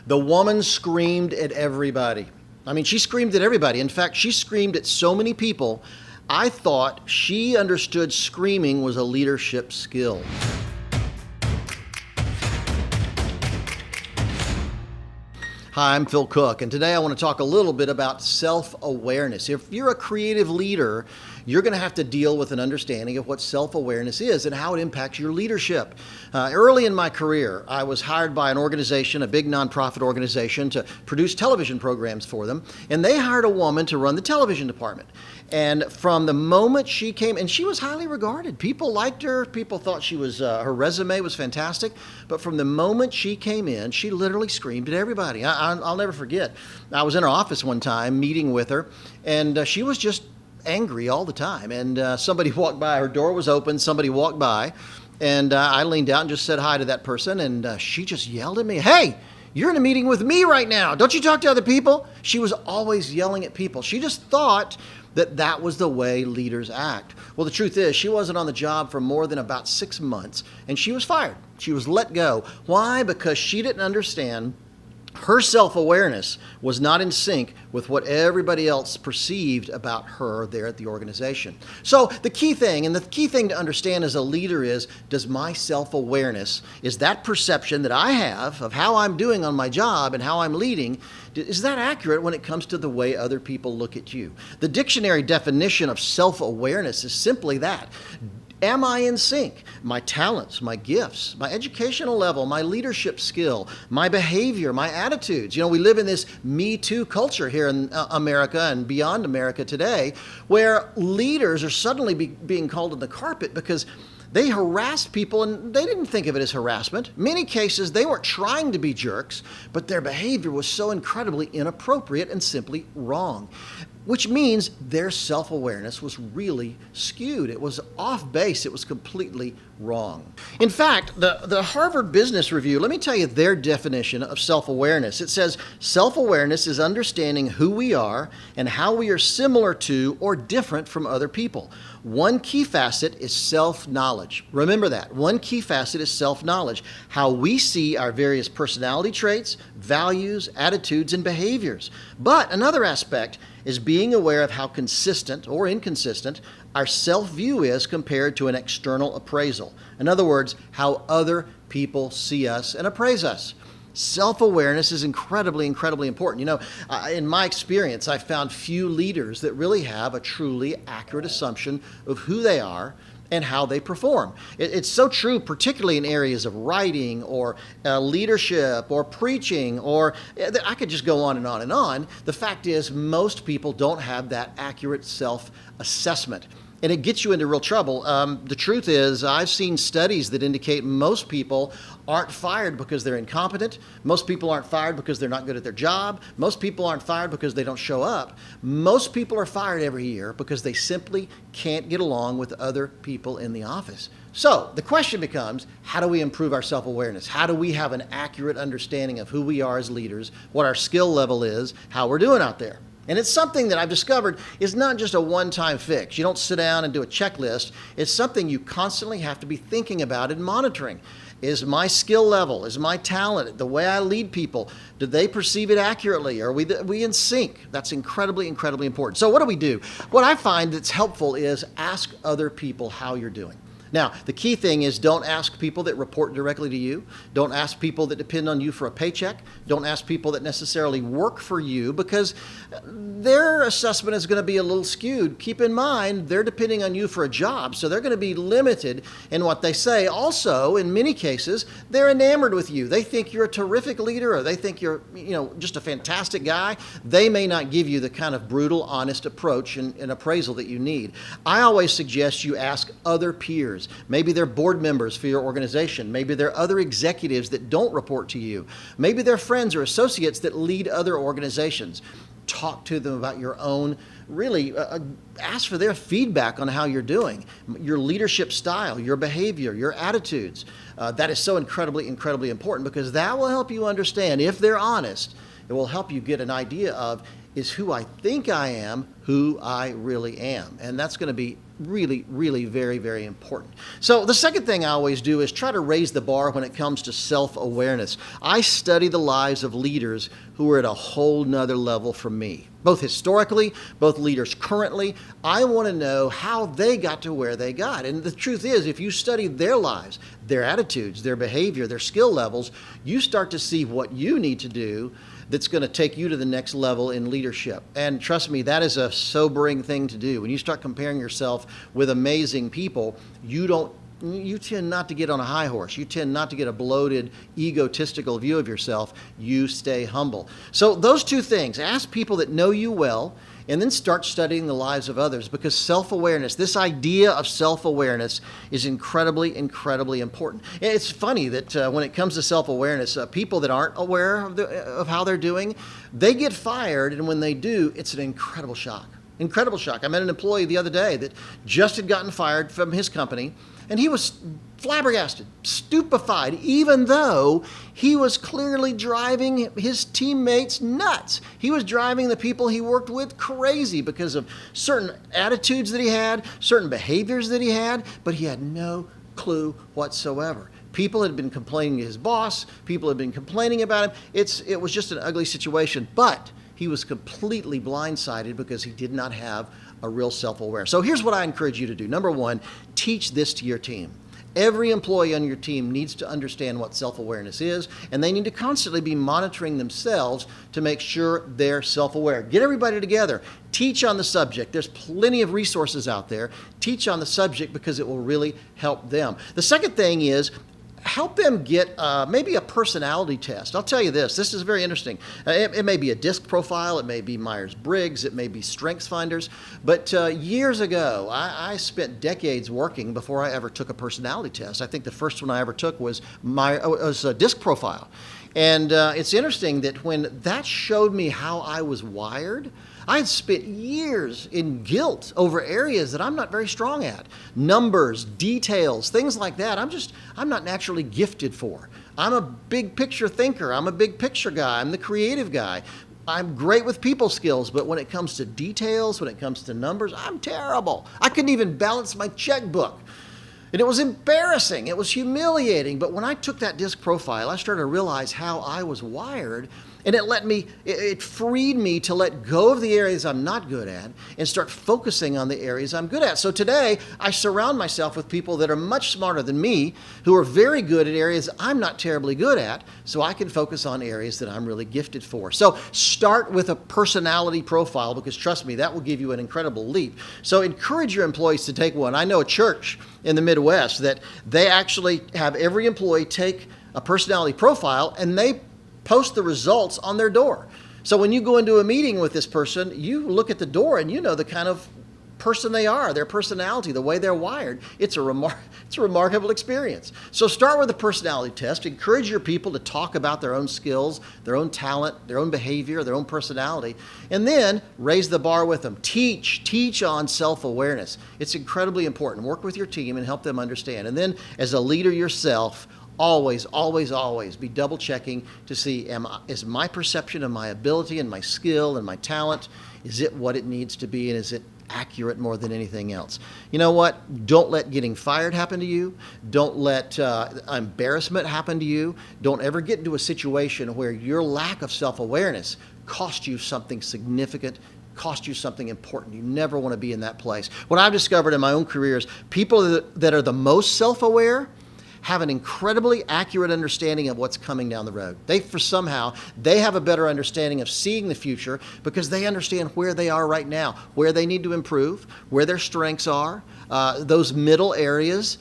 The woman screamed at everybody. I mean, she screamed at everybody. In fact, she screamed at so many people, I thought she understood screaming was a leadership skill. Hi, I'm Phil Cook, and today I want to talk a little bit about self-awareness. If you're a creative leader, you're going to have to deal with an understanding of what self-awareness is and how it impacts your leadership. Early in my career, I was hired by an organization, a big nonprofit organization, to produce television programs for them, and they hired a woman to run the television department. And from the moment she came, and she was highly regarded. People liked her. People thought she was, her resume was fantastic. But from the moment she came in, she literally screamed at everybody. I'll never forget. I was in her office one time meeting with her, and she was just angry all the time. And somebody walked by, her door was open, somebody walked by, and I leaned out and just said hi to that person, and she just yelled at me, "Hey, you're in a meeting with me right now. Don't you talk to other people?" She was always yelling at people. She just thought that was the way leaders act. Well, the truth is, she wasn't on the job for more than about 6 months, and she was fired. She was let go. Why? Because she didn't understand her self-awareness was not in sync with what everybody else perceived about her there at the organization. So the key thing to understand as a leader is, does my self-awareness, is that perception that I have of how I'm doing on my job and how I'm leading, is that accurate when it comes to the way other people look at you? The dictionary definition of self-awareness is simply that. Am I in sync? My talents, my gifts, my educational level, my leadership skill, my behavior, my attitudes. You know, we live in this Me Too culture here in America and beyond America today, where leaders are suddenly being called on the carpet because they harassed people, and they didn't think of it as harassment. In many cases, they weren't trying to be jerks, but their behavior was so incredibly inappropriate and simply wrong, which means their self-awareness was really skewed. It was off base. It was completely wrong. In fact, the Harvard Business Review, let me tell you their definition of self-awareness. It says, self-awareness is understanding who we are and how we are similar to or different from other people. One key facet is self-knowledge. Remember that. One key facet is self-knowledge, how we see our various personality traits, values, attitudes, and behaviors. But another aspect is being aware of how consistent or inconsistent our self-view is compared to an external appraisal. In other words, how other people see us and appraise us. Self-awareness is incredibly, incredibly important. You know, in my experience, I found few leaders that really have a truly accurate assumption of who they are and how they perform. It's so true, particularly in areas of writing or leadership or preaching, or I could just go on and on and on. The fact is, most people don't have that accurate self-assessment. And it gets you into real trouble. The truth is, I've seen studies that indicate most people aren't fired because they're incompetent. Most people aren't fired because they're not good at their job. Most people aren't fired because they don't show up. Most people are fired every year because they simply can't get along with other people in the office. So the question becomes, how do we improve our self-awareness? How do we have an accurate understanding of who we are as leaders, what our skill level is, how we're doing out there? And it's something that I've discovered is not just a one-time fix. You don't sit down and do a checklist. It's something you constantly have to be thinking about and monitoring. Is my skill level, is my talent, the way I lead people, do they perceive it accurately? Are we in sync? That's incredibly, incredibly important. So what do? What I find that's helpful is ask other people how you're doing. Now, the key thing is, don't ask people that report directly to you. Don't ask people that depend on you for a paycheck. Don't ask people that necessarily work for you, because their assessment is going to be a little skewed. Keep in mind, they're depending on you for a job, so they're going to be limited in what they say. Also, in many cases, they're enamored with you. They think you're a terrific leader, or they think you're, just a fantastic guy. They may not give you the kind of brutal, honest approach and appraisal that you need. I always suggest you ask other peers. Maybe they're board members for your organization. Maybe they're other executives that don't report to you. Maybe they're friends or associates that lead other organizations. Talk to them about your own, ask for their feedback on how you're doing, your leadership style, your behavior, your attitudes. That is so incredibly, incredibly important, because that will help you understand, if they're honest, it will help you get an idea of, is who I think I am who I really am? And that's going to be really, really very, very important. So the second thing I always do is try to raise the bar when it comes to self-awareness. I study the lives of leaders who are at a whole nother level from me, both historically, both leaders currently. I want to know how they got to where they got. And the truth is, if you study their lives, their attitudes, their behavior, their skill levels, you start to see what you need to do that's going to take you to the next level in leadership. And trust me, that is a sobering thing to do. When you start comparing yourself with amazing people, you tend not to get on a high horse. You tend not to get a bloated, egotistical view of yourself. You stay humble. So those two things, ask people that know you well, and then start studying the lives of others, because self-awareness, this idea of self-awareness, is incredibly, incredibly important. And it's funny that when it comes to self-awareness, people that aren't aware of how they're doing, they get fired, and when they do, it's an incredible shock. Incredible shock. I met an employee the other day that just had gotten fired from his company, and he was flabbergasted, stupefied, even though he was clearly driving his teammates nuts. He was driving the people he worked with crazy because of certain attitudes that he had, certain behaviors that he had, but he had no clue whatsoever. People had been complaining to his boss. People had been complaining about him. It was just an ugly situation, but he was completely blindsided because he did not have a real self-awareness. So here's what I encourage you to do. Number one, teach this to your team. Every employee on your team needs to understand what self-awareness is, and they need to constantly be monitoring themselves to make sure they're self-aware. Get everybody together. Teach on the subject. There's plenty of resources out there. Teach on the subject because it will really help them. The second thing is, help them get maybe a personality test. I'll tell you this is very interesting. It may be a DISC profile, it may be Myers-Briggs, it may be Strengths-Finders, but years ago, I spent decades working before I ever took a personality test. I think the first one I ever took was a DISC profile. And it's interesting that when that showed me how I was wired, I had spent years in guilt over areas that I'm not very strong at. Numbers, details, things like that. I'm not naturally gifted for. I'm a big picture thinker. I'm a big picture guy. I'm the creative guy. I'm great with people skills, but when it comes to details, when it comes to numbers, I'm terrible. I couldn't even balance my checkbook. And it was embarrassing. It was humiliating. But when I took that DISC profile, I started to realize how I was wired. And it freed me to let go of the areas I'm not good at and start focusing on the areas I'm good at. So today, I surround myself with people that are much smarter than me, who are very good at areas I'm not terribly good at, so I can focus on areas that I'm really gifted for. So start with a personality profile, because trust me, that will give you an incredible leap. So encourage your employees to take one. I know a church in the Midwest that they actually have every employee take a personality profile, and they post the results on their door. So when you go into a meeting with this person, you look at the door and you know the kind of person they are, their personality, the way they're wired. It's a remarkable experience. So start with a personality test. Encourage your people to talk about their own skills, their own talent, their own behavior, their own personality, and then raise the bar with them. Teach on self-awareness. It's incredibly important. Work with your team and help them understand. And then as a leader yourself, always be double checking to see, is my perception of my ability and my skill and my talent, is it what it needs to be, and is it accurate more than anything else? You know what? Don't let getting fired happen to you. Don't let embarrassment happen to you. Don't ever get into a situation where your lack of self-awareness cost you something significant, cost you something important. You never want to be in that place. What I've discovered in my own career is people that are the most self-aware have an incredibly accurate understanding of what's coming down the road. They have a better understanding of seeing the future because they understand where they are right now, where they need to improve, where their strengths are, those middle areas.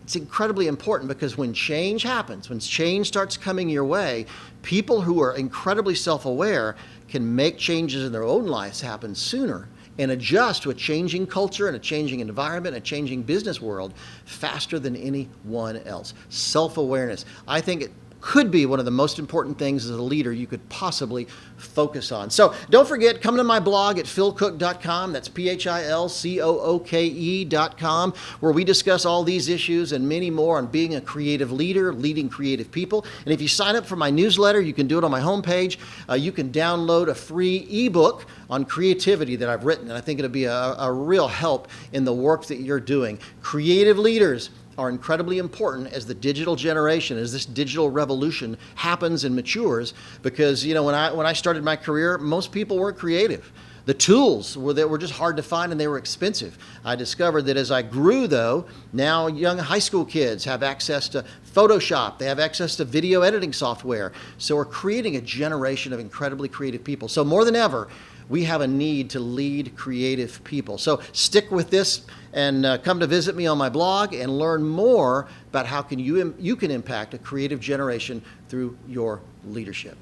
It's incredibly important because when change happens, when change starts coming your way, people who are incredibly self-aware can make changes in their own lives happen sooner and adjust to a changing culture and a changing environment, and a changing business world faster than anyone else. Self-awareness. I think could be one of the most important things as a leader you could possibly focus on. So don't forget, come to my blog at philcook.com. That's philcooke.com, where we discuss all these issues and many more on being a creative leader, leading creative people. And if you sign up for my newsletter, you can do it on my homepage. You can download a free ebook on creativity that I've written, and I think it'll be a real help in the work that you're doing. Creative leaders are incredibly important as the digital generation, as this digital revolution happens and matures, because when I started my career, most people weren't creative. The tools were just hard to find, and they were expensive. I discovered that as I grew, though, now young high school kids have access to Photoshop. They have access to video editing software. So we're creating a generation of incredibly creative people. So more than ever, we have a need to lead creative people. So stick with this and come to visit me on my blog and learn more about how you can impact a creative generation through your leadership.